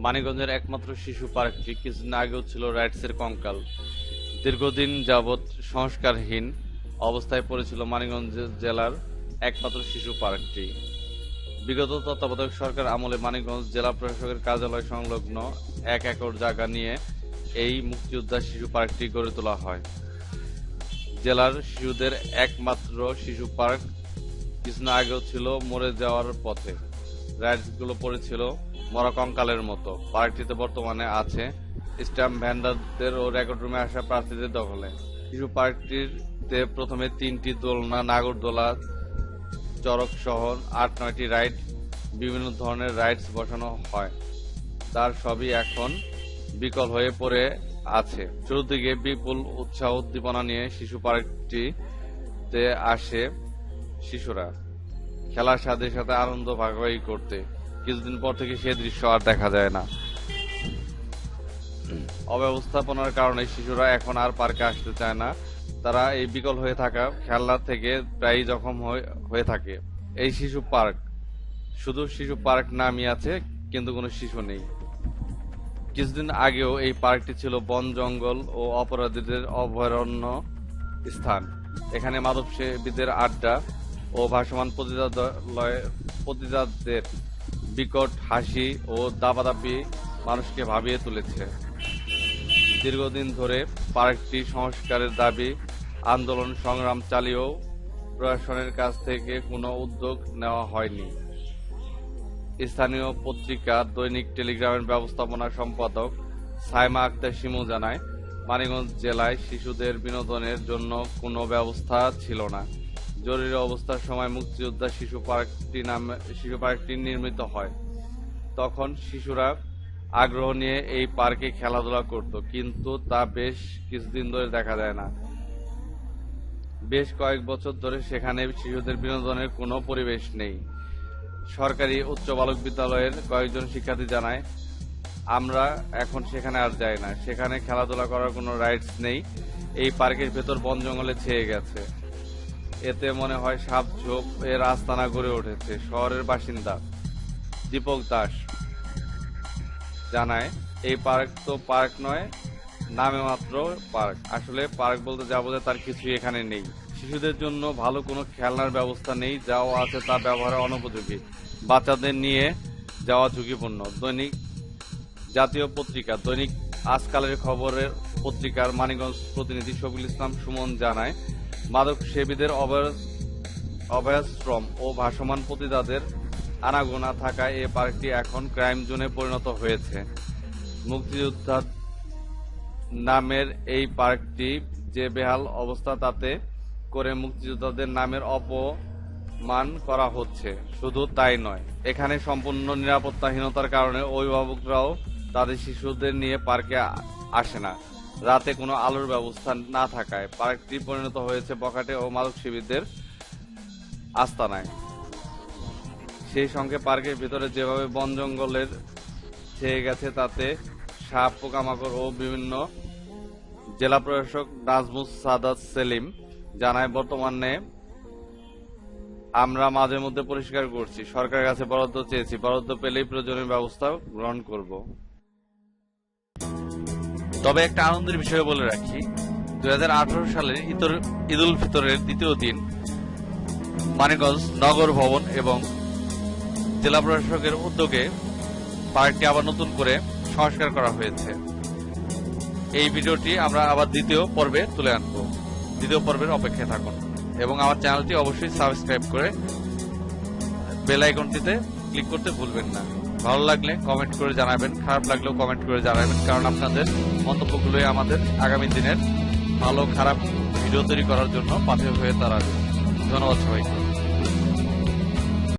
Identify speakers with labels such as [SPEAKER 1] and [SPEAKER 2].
[SPEAKER 1] মানিকগঞ্জের একমাত্র শিশু পার্কটি কিছুদিন আগেও ছিল রাইডসের কঙ্কাল। দীর্ঘদিন যাবৎ সংস্কারহীন অবস্থায় পড়েছিল মানিকগঞ্জ জেলার একমাত্র শিশু পার্কটি। বিগত তত্ত্বাবধায়ক সরকার আমলে মানিকগঞ্জ জেলা প্রশাসকের কার্যালয় সংলগ্ন 1 একর জায়গা নিয়ে এই মুক্তিযোদ্ধা শিশু পার্কটি গড়ে তোলা হয়। জেলার শিশুদের একমাত্র শিশু পার্ক কিছুদিন আগেও ছিল মরে যাওয়ার পথে। রাইডসগুলো পড়েছিল মরা কঙ্কালের মতো। পার্কটিতে বর্তমানে আছে স্ট্যাম্প ভেন্ডারদের ও রেকর্ড রুমে আসা প্রার্থীদের দখলে। শিশু পার্কটিতে প্রথমে 3টি দোলনা, নাগরদোলা, চড়ক সহ 8-9টি রাইড, বিভিন্ন ধরনের রাইডস বসানো হয়। তার সবই এখন বিকল হয়ে পড়ে আছে। শুরু থেকে বিপুল উৎসাহ উদ্দীপনা নিয়ে শিশু পার্কটিতে আসে শিশুরা খেলার সাথে সাথে আনন্দ ভাগাভাগি করতে। কিছুদিন পর থেকে সে দৃশ্য আর দেখা যায় না। অব্যবস্থাপনার কারণে শিশুরা এখন আর পার্কে আসতে চায় না। তারা এই বিকল হয়ে থাকা খেলনা থেকে প্রায়ই জখম হয়ে থাকে। এই শিশু পার্ক শুধু শিশু পার্ক নামই আছে, কিন্তু কোনো শিশু নেই। কিছুদিন আগেও এই পার্কটি ছিল বন জঙ্গল ও অপরাধীদের অভয়ারণ্য স্থান। এখানে মাদক সেবীদের আড্ডা ও ভাসমান পতিতাদের বিকট হাসি ও দাবাদাবি মানুষকে ভাবিয়ে তুলেছে। দীর্ঘদিন ধরে পার্কটি সংস্কারের দাবি আন্দোলন সংগ্রাম চালিয়েও প্রশাসনের কাছ থেকে কোনো উদ্যোগ নেওয়া হয়নি। স্থানীয় পত্রিকা দৈনিক টেলিগ্রামের ব্যবস্থাপনা সম্পাদক সাইমা আক্তার শিমু জানায়, মানিকগঞ্জ জেলায় শিশুদের বিনোদনের জন্য কোনো ব্যবস্থা ছিল না। জরুরি অবস্থার সময় মুক্তিযোদ্ধা শিশু পার্কটি নির্মিত হয়। তখন শিশুরা আগ্রহ নিয়ে এই পার্কে খেলাধুলা করত, কিন্তু তা বেশ কিছুদিন ধরে দেখা যায় না। বেশ কয়েক বছর ধরে সেখানে শিশুদের বিনোদনের কোনো পরিবেশ নেই। সরকারি উচ্চ বালক বিদ্যালয়ের কয়েকজন শিক্ষার্থী জানায়, আমরা এখন সেখানে আর যাই না। সেখানে খেলাধুলা করার কোনো রাইডস নেই। এই পার্কের ভেতর বন জঙ্গলে ছেয়ে গেছে। এতে মনে হয় সাপ ঝোপ এর আস্তানা গড়ে উঠেছে। শহরের বাসিন্দা দীপক দাস জানায়, এই পার্ক তো পার্ক নয়, নামে মাত্র পার্ক। আসলে পার্ক বলতে যা বোঝায় তার কিছুই এখানে নেই। শিশুদের জন্য ভালো কোনো খেলনার ব্যবস্থা নেই। যাও আছে তা ব্যবহারে অনুপযোগী। বাচ্চাদের নিয়ে যাওয়া ঝুঁকিপূর্ণ। দৈনিক জাতীয় পত্রিকা দৈনিক আজকালের খবরের পত্রিকার মানিকগঞ্জ প্রতিনিধি শফিকুল ইসলাম সুমন জানায়, মাদক সেবীদের অভয়াশ্রম ও ভাসমান পতিতাদের আনাগোনা থাকায় এ পার্কটি এখন ক্রাইম জোনে পরিণত হয়েছে। মুক্তিযোদ্ধা নামের এই পার্কটি যে বেহাল অবস্থা, তাতে করে মুক্তিযোদ্ধাদের নামের অপমান করা হচ্ছে। শুধু তাই নয়, এখানে সম্পূর্ণ নিরাপত্তাহীনতার কারণে অভিভাবকরাও তাদের শিশুদের নিয়ে পার্কে আসে না। রাতে কোনো আলোর ব্যবস্থা না থাকায় পার্কটি পরিণত হয়েছে বখাটে ও মাদক সেবীদের আস্তানায়। সেই সঙ্গে পার্কের ভিতরে যেভাবে বন জঙ্গলের ছেয়ে গেছে, তাতে সাপ, পোকামাকড় ও বিভিন্ন। জেলা প্রশাসক নাজমুস সাদাত সেলিম জানায়, বর্তমানে আমরা মাঝে মধ্যে পরিষ্কার করছি। সরকারের কাছে বরাদ্দ চেয়েছি, বরাদ্দ পেলেই প্রয়োজনীয় ব্যবস্থা গ্রহণ করব। তবে একটা আনন্দের বিষয় বলে রাখি, 2018 সালের ঈদুল ফিতরের দ্বিতীয় দিন মানিকগঞ্জ নগর ভবন এবং জেলা প্রশাসকের উদ্যোগে পার্কটি আবার নতুন করে সংস্কার করা হয়েছে। এই ভিডিওটি আমরা আবার দ্বিতীয় পর্বে তুলে আনব। দ্বিতীয় পর্বের অপেক্ষায় থাকুন এবং আমার চ্যানেলটি অবশ্যই সাবস্ক্রাইব করে বেল আইকনটিতে ক্লিক করতে ভুলবেন না। ভালো লাগলে কমেন্ট করে জানাবেন, খারাপ লাগলেও কমেন্ট করে জানাবেন, কারণ আপনাদের মন্তব্যগুলোই আমাদের আগামী দিনের ভালো খারাপ ভিডিও তৈরি করার জন্য পাথেয় হয়ে দাঁড়াবে। ধন্যবাদ সবাইকে।